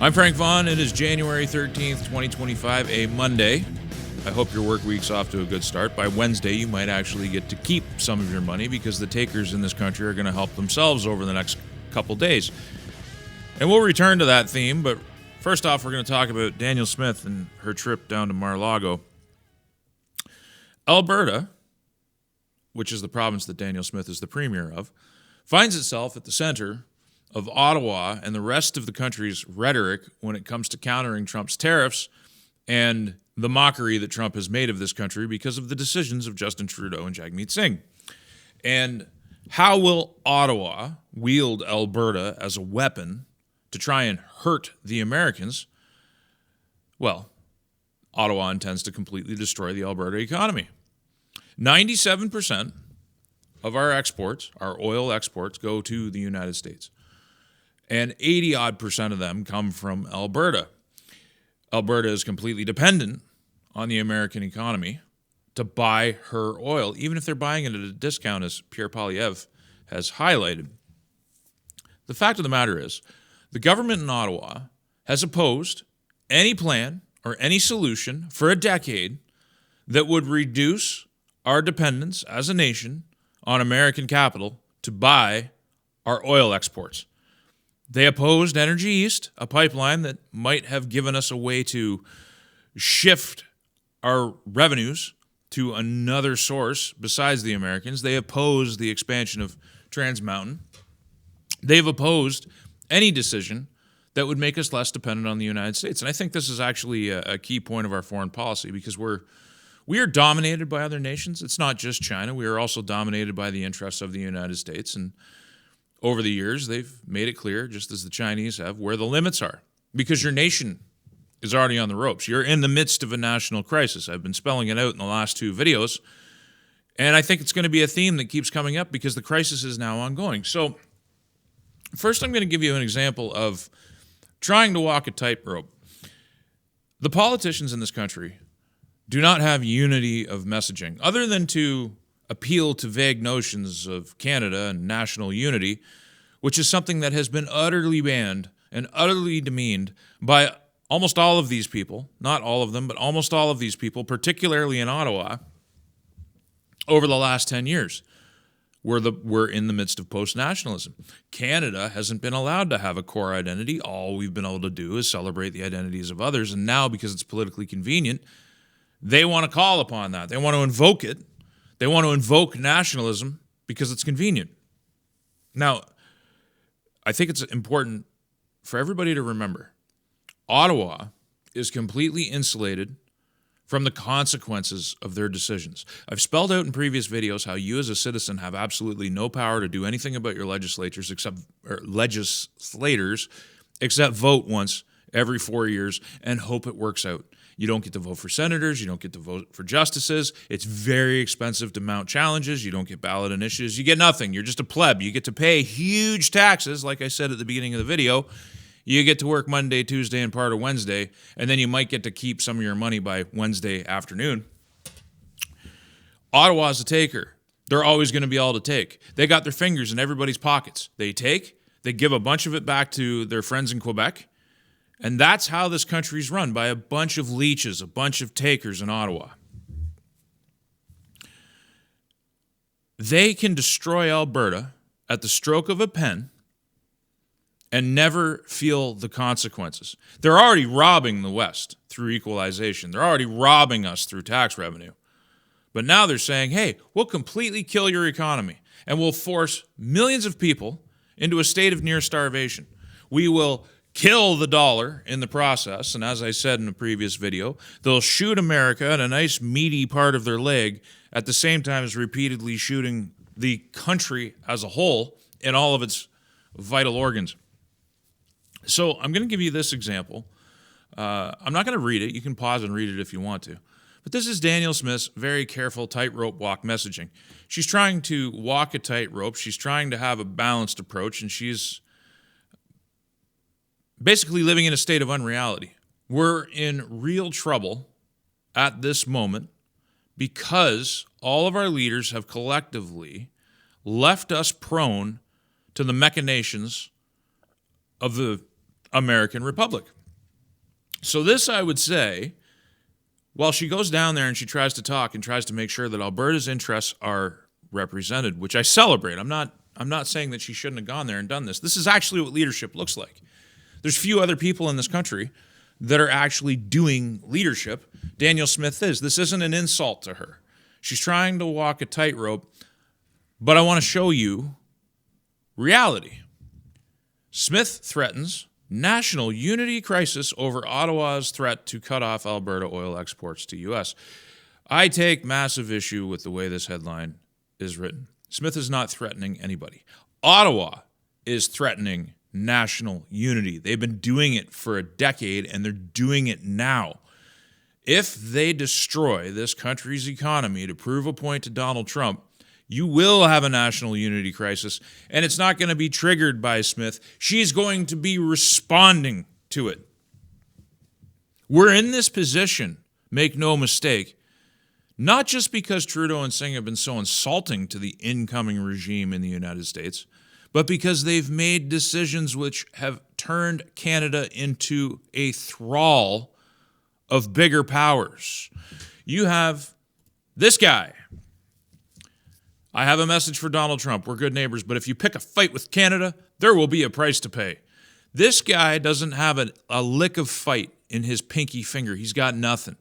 I'm Frank Vaughn. It is January 13th, 2025, a Monday. I hope your work week's off to a good start. By Wednesday, you might actually get to keep some of your money because the takers in this country are going to help themselves over the next couple days. And we'll return to that theme, but first off, we're going to talk about Danielle Smith and her trip down to Mar-a-Lago. Alberta, which is the province that Danielle Smith is the premier of, finds itself at the center of Ottawa and the rest of the country's rhetoric when it comes to countering Trump's tariffs and the mockery that Trump has made of this country because of the decisions of Justin Trudeau and Jagmeet Singh. And how will Ottawa wield Alberta as a weapon to try and hurt the Americans? Well, Ottawa intends to completely destroy the Alberta economy. 97% of our exports, our oil exports, go to the United States. And 80-odd% of them come from Alberta. Alberta is completely dependent on the American economy to buy her oil, even if they're buying it at a discount, as Pierre Poilievre has highlighted. The fact of the matter is, the government in Ottawa has opposed any plan or any solution for a decade that would reduce our dependence as a nation on American capital to buy our oil exports. They opposed Energy East, a pipeline that might have given us a way to shift our revenues to another source besides the Americans. They opposed the expansion of Trans Mountain. They've opposed any decision that would make us less dependent on the United States. And I think this is actually a key point of our foreign policy because we are dominated by other nations. It's not just China. We are also dominated by the interests of the United States. And over the years, they've made it clear, just as the Chinese have, where the limits are. Because your nation is already on the ropes. You're in the midst of a national crisis. I've been spelling it out in the last two videos. And I think it's going to be a theme that keeps coming up because the crisis is now ongoing. So first, I'm going to give you an example of trying to walk a tightrope. The politicians in this country do not have unity of messaging, other than to appeal to vague notions of Canada and national unity, which is something that has been utterly banned and utterly demeaned by almost all of these people, not all of them, but almost all of these people, particularly in Ottawa, over the last 10 years. We're in the midst of post-nationalism. Canada hasn't been allowed to have a core identity. All we've been able to do is celebrate the identities of others, and now, because it's politically convenient, they want to call upon that. They want to invoke it. They want to invoke nationalism because it's convenient. Now, I think it's important for everybody to remember, Ottawa is completely insulated from the consequences of their decisions. I've spelled out in previous videos how you as a citizen have absolutely no power to do anything about your legislators except vote once every 4 years and hope it works out. You don't get to vote for senators. You don't get to vote for justices. It's very expensive to mount challenges. You don't get ballot initiatives. You get nothing. You're just a pleb. You get to pay huge taxes, like I said at the beginning of the video. You get to work Monday, Tuesday, and part of Wednesday, and then you might get to keep some of your money by Wednesday afternoon. Ottawa's a taker. They're always going to be all to take. They got their fingers in everybody's pockets. They take, they give a bunch of it back to their friends in Quebec, and that's how this country's run, by a bunch of leeches, a bunch of takers in Ottawa. They can destroy Alberta at the stroke of a pen and never feel the consequences. They're already robbing the West through equalization. They're already robbing us through tax revenue. But now they're saying, hey, we'll completely kill your economy, and we'll force millions of people into a state of near starvation. We will kill the dollar in the process, and as I said in a previous video, they'll shoot America in a nice meaty part of their leg at the same time as repeatedly shooting the country as a whole in all of its vital organs. So I'm going to give you this example. I'm not going to read it. You can pause and read it if you want to. But this is Danielle Smith's very careful tightrope walk messaging. She's trying to walk a tightrope. She's trying to have a balanced approach, and she's basically living in a state of unreality. We're in real trouble at this moment because all of our leaders have collectively left us prone to the machinations of the American Republic. So this, I would say, while she goes down there and she tries to talk and tries to make sure that Alberta's interests are represented, which I celebrate. I'm not saying that she shouldn't have gone there and done this. This is actually what leadership looks like. There's few other people in this country that are actually doing leadership. Danielle Smith is. This isn't an insult to her. She's trying to walk a tightrope, but I want to show you reality. Smith threatens national unity crisis over Ottawa's threat to cut off Alberta oil exports to U.S. I take massive issue with the way this headline is written. Smith is not threatening anybody. Ottawa is threatening national unity. They've been doing it for a decade, and they're doing it now. If they destroy this country's economy to prove a point to Donald Trump, you will have a national unity crisis, and it's not going to be triggered by Smith. She's going to be responding to it. We're in this position, make no mistake, not just because Trudeau and Singh have been so insulting to the incoming regime in the United States, but because they've made decisions which have turned Canada into a thrall of bigger powers. You have this guy. I have a message for Donald Trump. We're good neighbors, but if you pick a fight with Canada, there will be a price to pay. This guy doesn't have a lick of fight in his pinky finger. He's got nothing.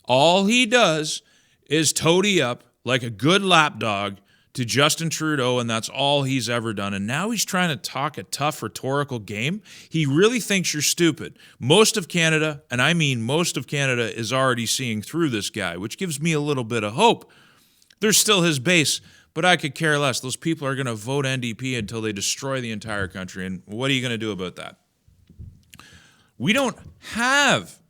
All he does is toady up like a good lapdog to Justin Trudeau, and that's all he's ever done. And now he's trying to talk a tough rhetorical game. He really thinks you're stupid. Most of Canada, and I mean most of Canada, is already seeing through this guy, which gives me a little bit of hope. There's still his base, but I could care less. Those people are going to vote NDP until they destroy the entire country, and what are you going to do about that? We don't have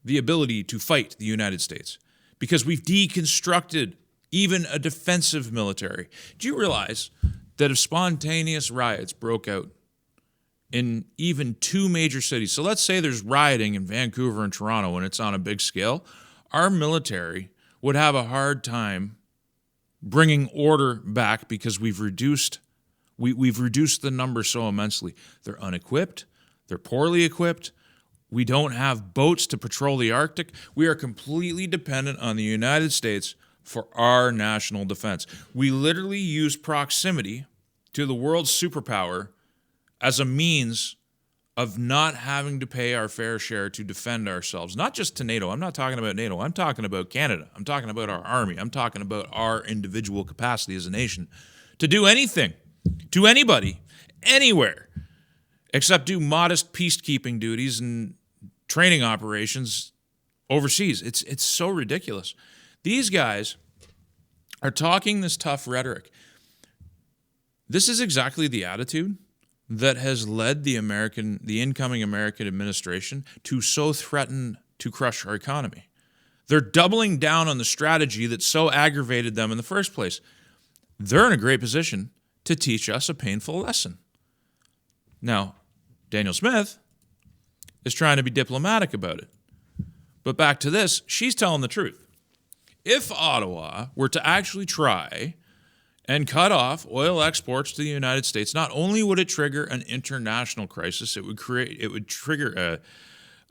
the ability to fight the United States because we've deconstructed even a defensive military. Do you realize that if spontaneous riots broke out in even two major cities, so let's say there's rioting in Vancouver and Toronto and it's on a big scale, our military would have a hard time bringing order back because we've reduced the number so immensely. They're unequipped, they're poorly equipped, we don't have boats to patrol the Arctic. We are completely dependent on the United States for our national defense. We literally use proximity to the world's superpower as a means of not having to pay our fair share to defend ourselves. Not just to NATO. I'm not talking about NATO. I'm talking about Canada. I'm talking about our army. I'm talking about our individual capacity as a nation to do anything to anybody, anywhere, except do modest peacekeeping duties and training operations overseas. It's so ridiculous. These guys are talking this tough rhetoric. This is exactly the attitude that has led the incoming American administration to so threaten to crush our economy. They're doubling down on the strategy that so aggravated them in the first place. They're in a great position to teach us a painful lesson. Now, Danielle Smith is trying to be diplomatic about it. But back to this, she's telling the truth. If Ottawa were to actually try and cut off oil exports to the United States, not only would it trigger an international crisis, it would trigger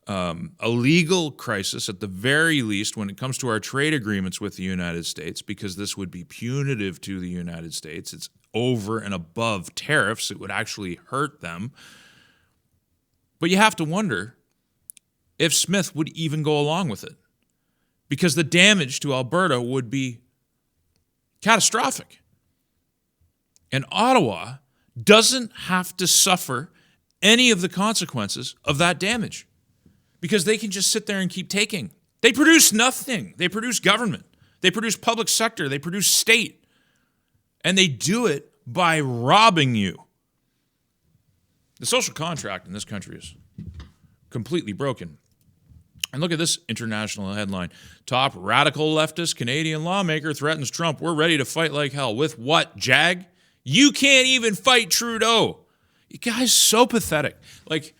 a legal crisis at the very least when it comes to our trade agreements with the United States, because this would be punitive to the United States. It's over and above tariffs. It would actually hurt them. But you have to wonder if Smith would even go along with it, because the damage to Alberta would be catastrophic. And Ottawa doesn't have to suffer any of the consequences of that damage because they can just sit there and keep taking. They produce nothing. They produce government. They produce public sector. They produce state. And they do it by robbing you. The social contract in this country is completely broken. And look at this international headline. Top radical leftist Canadian lawmaker threatens Trump. We're ready to fight like hell. With what, Jag? You can't even fight Trudeau. You guys so pathetic. Like,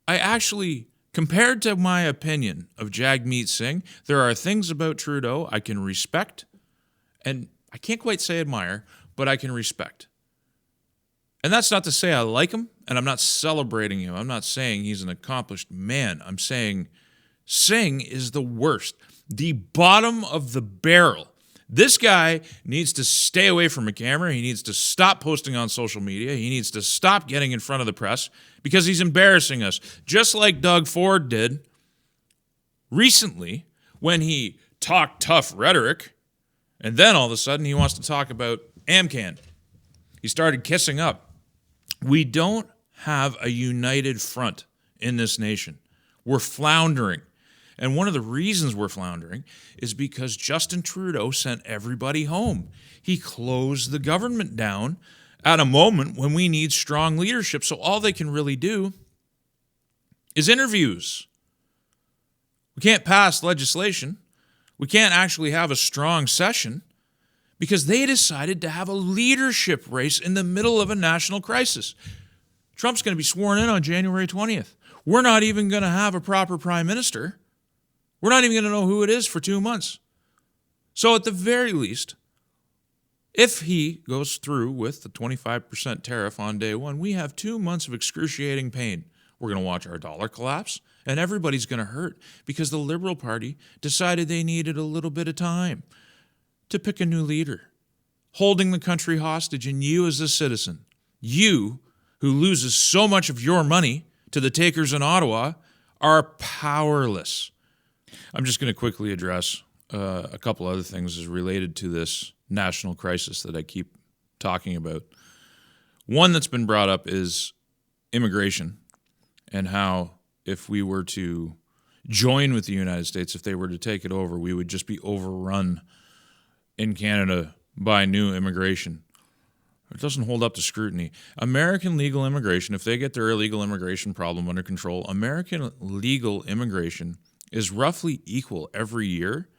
I actually, compared to my opinion of Jagmeet Singh, there are things about Trudeau I can respect, and I can't quite say admire, but I can respect. And that's not to say I like him, and I'm not celebrating him. I'm not saying he's an accomplished man. I'm saying Singh is the worst, the bottom of the barrel. This guy needs to stay away from a camera. He needs to stop posting on social media. He needs to stop getting in front of the press because he's embarrassing us, just like Doug Ford did recently when he talked tough rhetoric, and then all of a sudden he wants to talk about AmCan. He started kissing up. We don't have a united front in this nation. We're floundering. And one of the reasons we're floundering is because Justin Trudeau sent everybody home. He closed the government down at a moment when we need strong leadership. So all they can really do is interviews. We can't pass legislation. We can't actually have a strong session because they decided to have a leadership race in the middle of a national crisis. Trump's going to be sworn in on January 20th. We're not even going to have a proper prime minister. We're not even going to know who it is for 2 months. So at the very least, if he goes through with the 25% tariff on day one, we have 2 months of excruciating pain. We're going to watch our dollar collapse, and everybody's going to hurt because the Liberal Party decided they needed a little bit of time to pick a new leader, holding the country hostage. And you as a citizen, you who loses so much of your money to the takers in Ottawa, are powerless. I'm just going to quickly address a couple other things as related to this national crisis that I keep talking about. One that's been brought up is immigration and how if we were to join with the United States, if they were to take it over, we would just be overrun in Canada by new immigration. It doesn't hold up to scrutiny. American legal immigration, if they get their illegal immigration problem under control, American legal immigration is roughly equal every year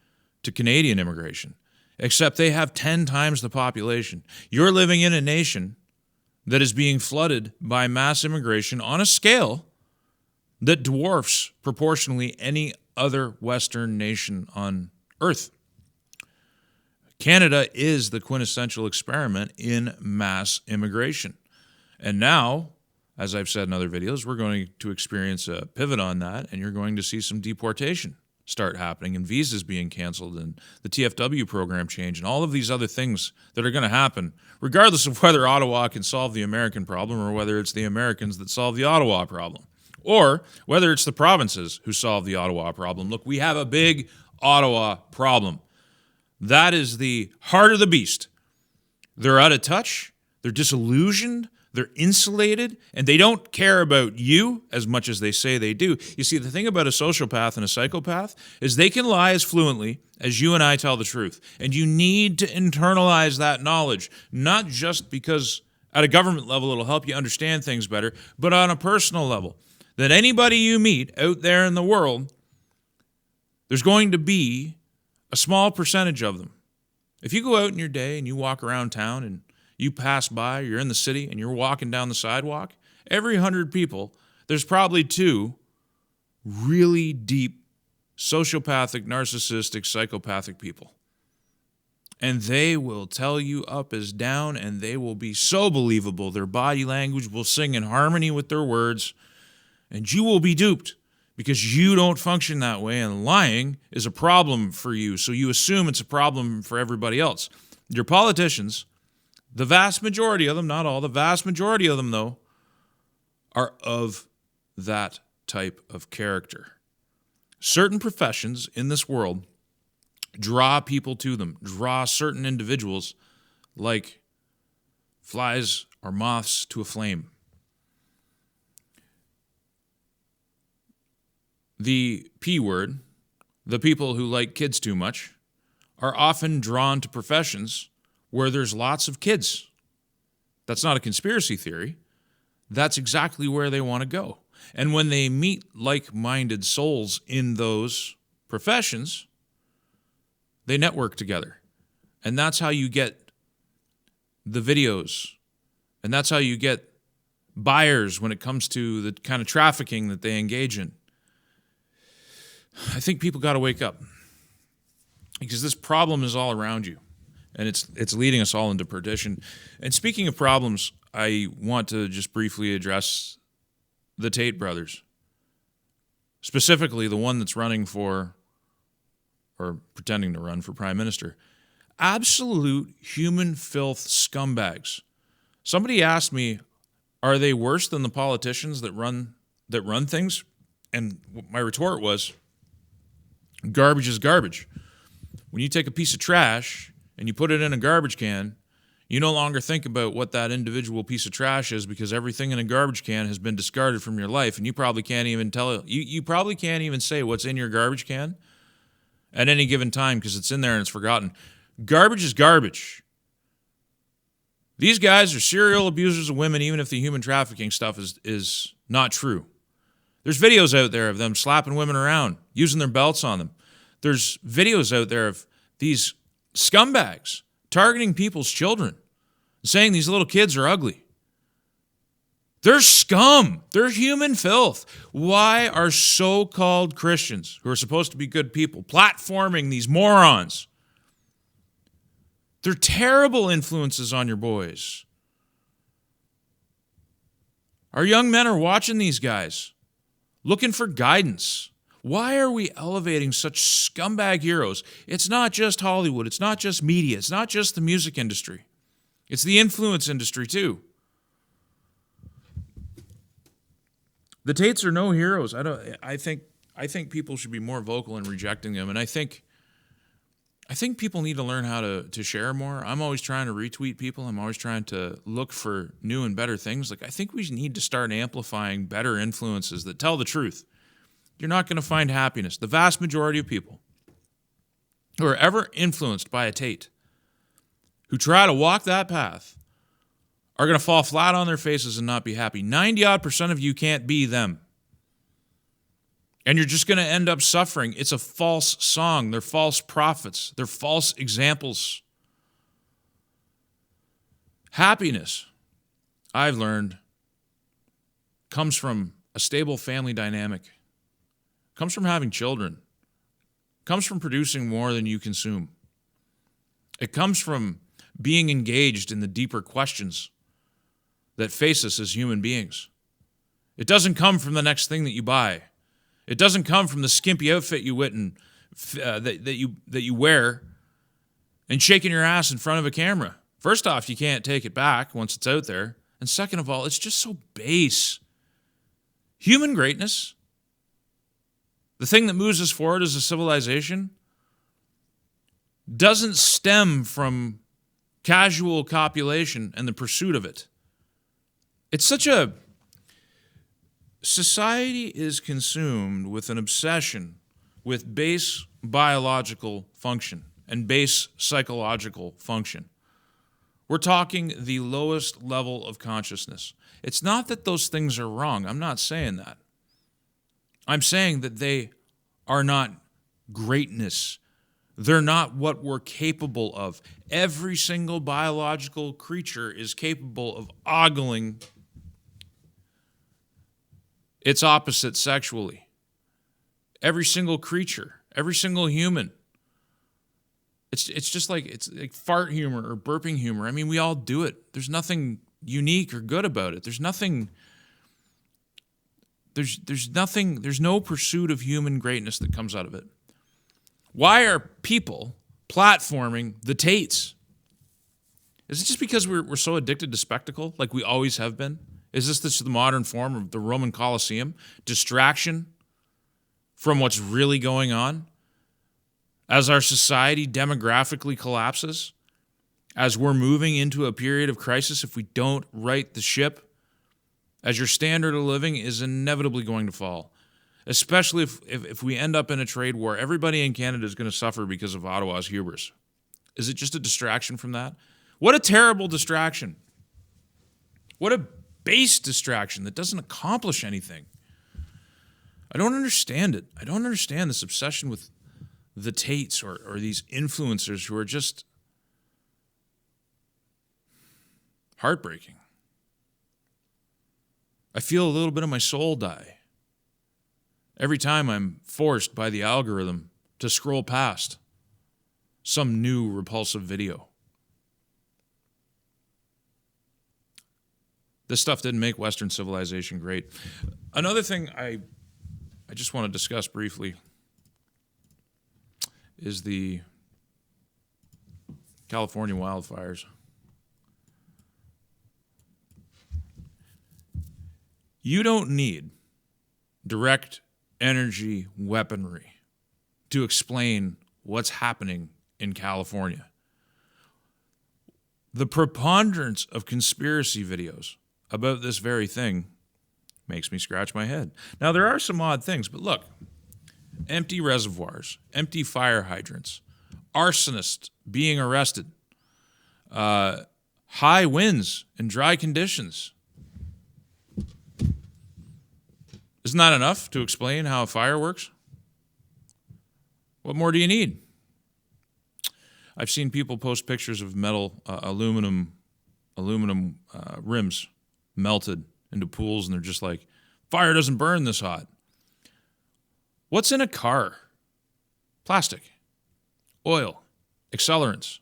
to Canadian immigration, except they have 10 times the population. You're living in a nation that is being flooded by mass immigration on a scale that dwarfs proportionally any other Western nation on Earth. Canada is the quintessential experiment in mass immigration. And now, as I've said in other videos, we're going to experience a pivot on that, and you're going to see some deportation start happening and visas being canceled and the TFW program change and all of these other things that are going to happen, regardless of whether Ottawa can solve the American problem or whether it's the Americans that solve the Ottawa problem, or whether it's the provinces who solve the Ottawa problem. Look, we have a big Ottawa problem. That is the heart of the beast. They're out of touch. They're disillusioned. They're insulated, and they don't care about you as much as they say they do. You see, the thing about a sociopath and a psychopath is they can lie as fluently as you and I tell the truth. And you need to internalize that knowledge, not just because at a government level it'll help you understand things better, but on a personal level. That anybody you meet out there in the world, there's going to be a small percentage of them. If you go out in your day and you walk around town and you pass by, you're in the city, and you're walking down the sidewalk, every 100 people, there's probably 2 really deep sociopathic, narcissistic, psychopathic people. And they will tell you up as down, and they will be so believable. Their body language will sing in harmony with their words, and you will be duped because you don't function that way, and lying is a problem for you, so you assume it's a problem for everybody else. Your politicians, the vast majority of them, not all, the vast majority of them, though, are of that type of character. Certain professions in this world draw people to them, draw certain individuals like flies or moths to a flame. The P word, the people who like kids too much, are often drawn to professions where there's lots of kids. That's not a conspiracy theory. That's exactly where they want to go. And when they meet like-minded souls in those professions, they network together. And that's how you get the videos. And that's how you get buyers when it comes to the kind of trafficking that they engage in. I think people got to wake up because this problem is all around you. and it's leading us all into perdition. And speaking of problems, I want to just briefly address the Tate brothers, specifically the one that's running for, or pretending to run for prime minister. Absolute human filth scumbags. Somebody asked me, are they worse than the politicians that run things? And my retort was, garbage is garbage. When you take a piece of trash and you put it in a garbage can, you no longer think about what that individual piece of trash is, because everything in a garbage can has been discarded from your life, and you probably can't even tell. You probably can't even say what's in your garbage can at any given time because it's in there and it's forgotten. Garbage is garbage. These guys are serial abusers of women, even if the human trafficking stuff is not true. There's videos out there of them slapping women around, using their belts on them. There's videos out there of these scumbags targeting people's children, saying these little kids are ugly. They're scum. They're human filth. Why are so-called Christians, who are supposed to be good people, platforming these morons? They're terrible influences on your boys. Our young men are watching these guys, looking for guidance. Why are we elevating such scumbag heroes? It's not just Hollywood. It's not just media. It's not just the music industry. It's the influence industry too. The Tates are no heroes. I think people should be more vocal in rejecting them, and I think people need to learn how to share more. I'm always trying to retweet people. I'm always trying to look for new and better things. Like, I think we need to start amplifying better influences that tell the truth. You're not going to find happiness. The vast majority of people who are ever influenced by a Tate, who try to walk that path, are going to fall flat on their faces and not be happy. 90% of you can't be them. And you're just going to end up suffering. It's a false song. They're false prophets. They're false examples. Happiness, I've learned, comes from a stable family dynamic. Comes from having children. Comes from producing more than you consume. It comes from being engaged in the deeper questions that face us as human beings. It doesn't come from the next thing that you buy. It doesn't come from the skimpy outfit you that you wear and shaking your ass in front of a camera. First off, you can't take it back once it's out there. And second of all, it's just so base. Human greatness, the thing that moves us forward as a civilization, doesn't stem from casual copulation and the pursuit of it. It's such a... Society is consumed with an obsession with base biological function and base psychological function. We're talking the lowest level of consciousness. It's not that those things are wrong. I'm not saying that. I'm saying that they are not greatness. They're not what we're capable of. Every single biological creature is capable of ogling its opposite sexually. Every single creature, every single human. It's just like, it's like fart humor or burping humor. I mean, we all do it. There's nothing unique or good about it. There's no pursuit of human greatness that comes out of it. Why are people platforming the Tates? Is it just because we're so addicted to spectacle, like we always have been? Is this the modern form of the Roman Colosseum? Distraction from what's really going on? As our society demographically collapses? As we're moving into a period of crisis, if we don't right the ship, as your standard of living is inevitably going to fall, especially if we end up in a trade war, everybody in Canada is going to suffer because of Ottawa's hubris. Is it just a distraction from that? What a terrible distraction. What a base distraction that doesn't accomplish anything. I don't understand it. I don't understand this obsession with the Tates or these influencers who are just heartbreaking. I feel a little bit of my soul die every time I'm forced by the algorithm to scroll past some new repulsive video. This stuff didn't make Western civilization great. Another thing I just want to discuss briefly is the California wildfires. You don't need direct energy weaponry to explain what's happening in California. The preponderance of conspiracy videos about this very thing makes me scratch my head. Now, there are some odd things, but look, empty reservoirs, empty fire hydrants, arsonists being arrested, high winds and dry conditions. Isn't that enough to explain how a fire works? What more do you need? I've seen people post pictures of metal, aluminum rims melted into pools, and they're just like, fire doesn't burn this hot. What's in a car? Plastic, oil, accelerants.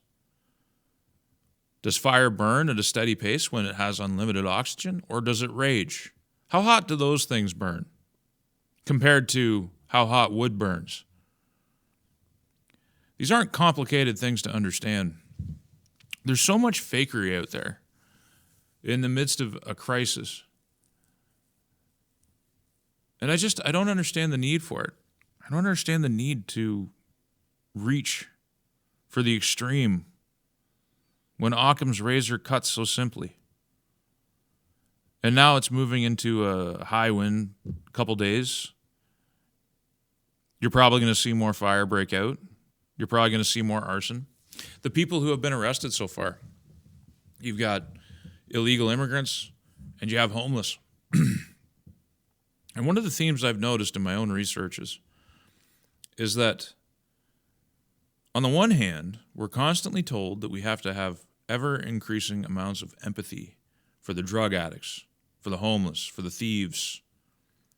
Does fire burn at a steady pace when it has unlimited oxygen, or does it rage? How hot do those things burn compared to how hot wood burns? These aren't complicated things to understand. There's so much fakery out there in the midst of a crisis. And I don't understand the need for it. I don't understand the need to reach for the extreme when Occam's razor cuts so simply. And now it's moving into a high wind couple days. You're probably going to see more fire break out. You're probably going to see more arson. The people who have been arrested so far, you've got illegal immigrants and you have homeless. And one of the themes I've noticed in my own researches is that on the one hand, we're constantly told that we have to have ever-increasing amounts of empathy for the drug addicts, for the homeless, for the thieves,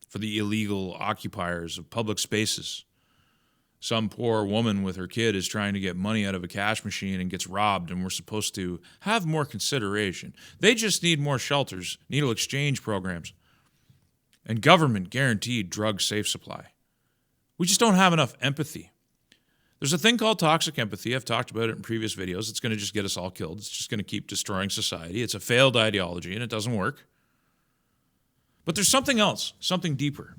for the illegal occupiers of public spaces. Some poor woman with her kid is trying to get money out of a cash machine and gets robbed, and we're supposed to have more consideration. They just need more shelters, needle exchange programs, and government-guaranteed drug safe supply. We just don't have enough empathy. There's a thing called toxic empathy. I've talked about it in previous videos. It's going to just get us all killed. It's just going to keep destroying society. It's a failed ideology, and it doesn't work. But there's something else, something deeper.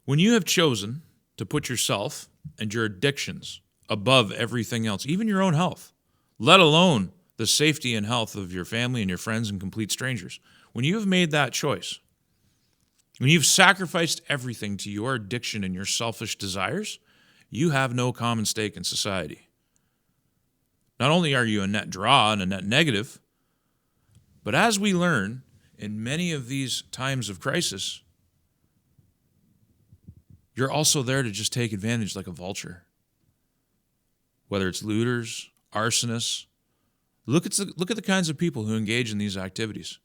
When you have chosen to put yourself and your addictions above everything else, even your own health, let alone the safety and health of your family and your friends and complete strangers, when you have made that choice, when you've sacrificed everything to your addiction and your selfish desires, you have no common stake in society. Not only are you a net draw and a net negative, but as we learn in many of these times of crisis, you're also there to just take advantage like a vulture. Whether it's looters, arsonists, look at the kinds of people who engage in these activities.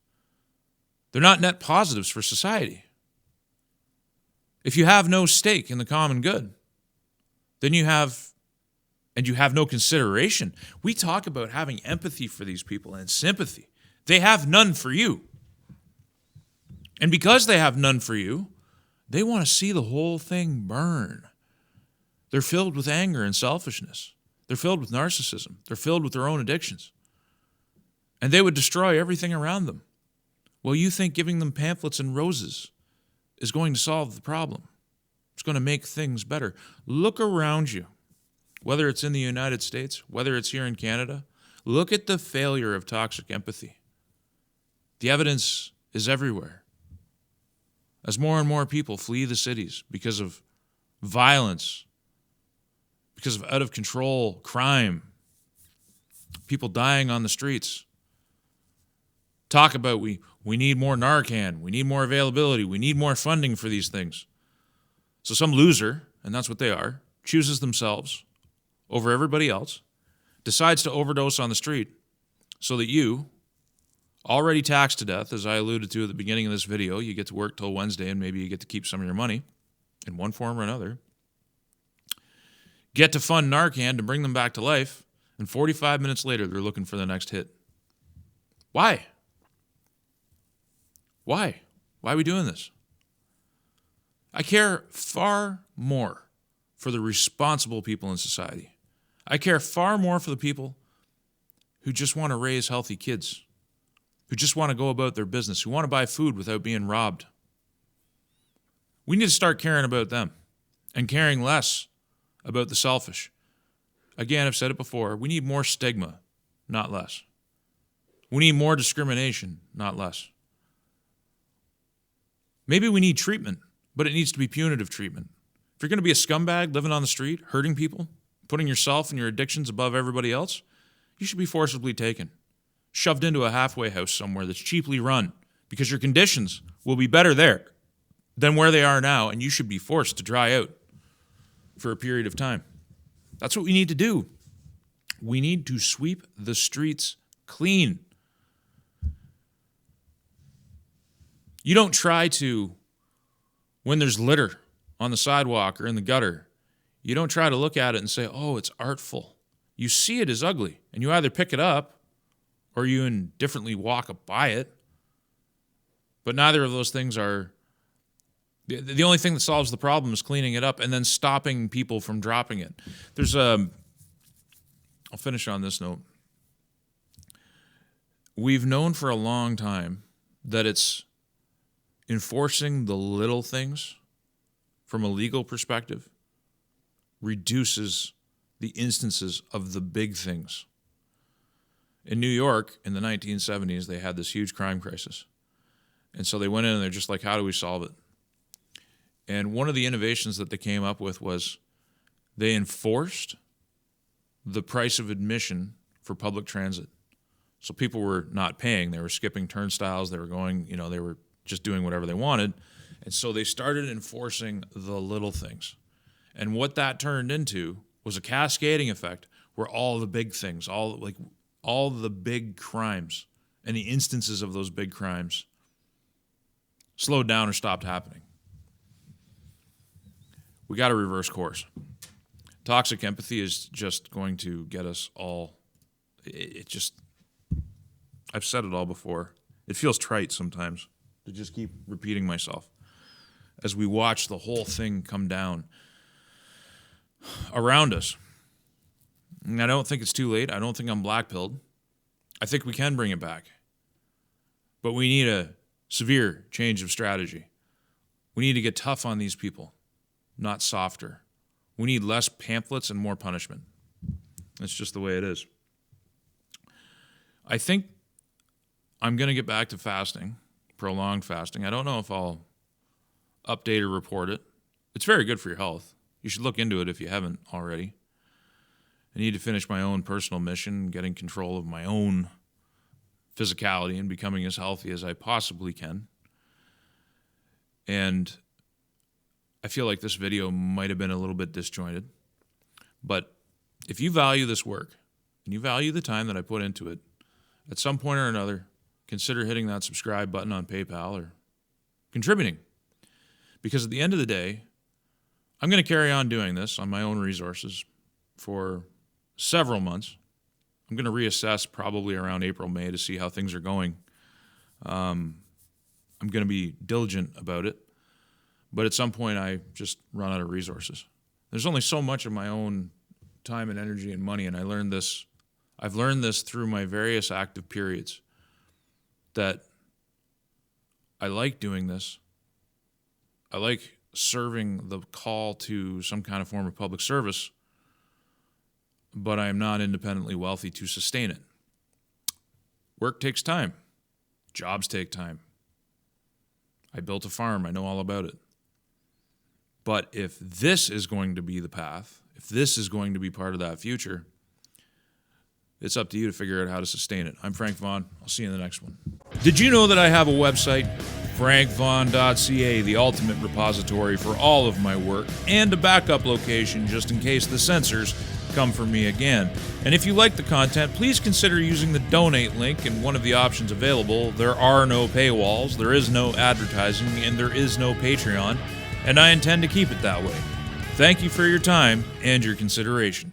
They're not net positives for society. If you have no stake in the common good, then you have no consideration. We talk about having empathy for these people and sympathy. They have none for you. And because they have none for you, they want to see the whole thing burn. They're filled with anger and selfishness. They're filled with narcissism. They're filled with their own addictions. And they would destroy everything around them. Well, you think giving them pamphlets and roses is going to solve the problem. It's going to make things better. Look around you, whether it's in the United States, whether it's here in Canada. Look at the failure of toxic empathy. The evidence is everywhere. As more and more people flee the cities because of violence, because of out-of-control crime, people dying on the streets. Talk about we need more Narcan, we need more availability, we need more funding for these things. So some loser, and that's what they are, chooses themselves over everybody else, decides to overdose on the street so that you, already taxed to death, as I alluded to at the beginning of this video, you get to work till Wednesday and maybe you get to keep some of your money in one form or another, get to fund Narcan to bring them back to life, and 45 minutes later they're looking for the next hit. Why? Why? Why are we doing this? I care far more for the responsible people in society. I care far more for the people who just want to raise healthy kids, who just want to go about their business, who want to buy food without being robbed. We need to start caring about them and caring less about the selfish. Again, I've said it before, we need more stigma, not less. We need more discrimination, not less. Maybe we need treatment, but it needs to be punitive treatment. If you're going to be a scumbag living on the street, hurting people, putting yourself and your addictions above everybody else, you should be forcibly taken, shoved into a halfway house somewhere that's cheaply run, because your conditions will be better there than where they are now, and you should be forced to dry out for a period of time. That's what we need to do. We need to sweep the streets clean. You don't try to, when there's litter on the sidewalk or in the gutter, you don't try to look at it and say, oh, it's artful. You see it as ugly, and you either pick it up or you indifferently walk by it. But neither of those things are, the only thing that solves the problem is cleaning it up and then stopping people from dropping it. I'll finish on this note. We've known for a long time that it's enforcing the little things from a legal perspective reduces the instances of the big things. In New York, in the 1970s, they had this huge crime crisis. And so they went in and they're just like, how do we solve it? And one of the innovations that they came up with was they enforced the price of admission for public transit. So people were not paying. They were skipping turnstiles. They were going, they were just doing whatever they wanted. And so they started enforcing the little things. And what that turned into was a cascading effect where all the big things, all the big crimes and the instances of those big crimes slowed down or stopped happening. We got to reverse course. Toxic empathy is just going to get us all, I've said it all before. It feels trite sometimes to just keep repeating myself as we watch the whole thing come down around us. And I don't think it's too late. I don't think I'm black-pilled. I think we can bring it back. But we need a severe change of strategy. We need to get tough on these people, not softer. We need less pamphlets and more punishment. That's just the way it is. I think I'm going to get back to fasting, prolonged fasting. I don't know if I'll update or report it. It's very good for your health. You should look into it if you haven't already. I need to finish my own personal mission, getting control of my own physicality and becoming as healthy as I possibly can. And I feel like this video might have been a little bit disjointed. But if you value this work and you value the time that I put into it, at some point or another, consider hitting that subscribe button on PayPal or contributing. Because at the end of the day, I'm going to carry on doing this on my own resources for several months. I'm going to reassess probably around April, May to see how things are going. I'm going to be diligent about it. But at some point, I just run out of resources. There's only so much of my own time and energy and money, and I've learned this through my various active periods, that I like doing this. I like serving the call to some kind of form of public service, but I am not independently wealthy to sustain it. Work takes time. Jobs take time. I built a farm. I know all about it. But if this is going to be the path, if this is going to be part of that future, it's up to you to figure out how to sustain it. I'm Frank Vaughn. I'll see you in the next one. Did you know that I have a website, frankvaughn.ca, the ultimate repository for all of my work, and a backup location just in case the censors come for me again? And if you like the content, please consider using the donate link in one of the options available. There are no paywalls, there is no advertising, and there is no Patreon, and I intend to keep it that way. Thank you for your time and your consideration.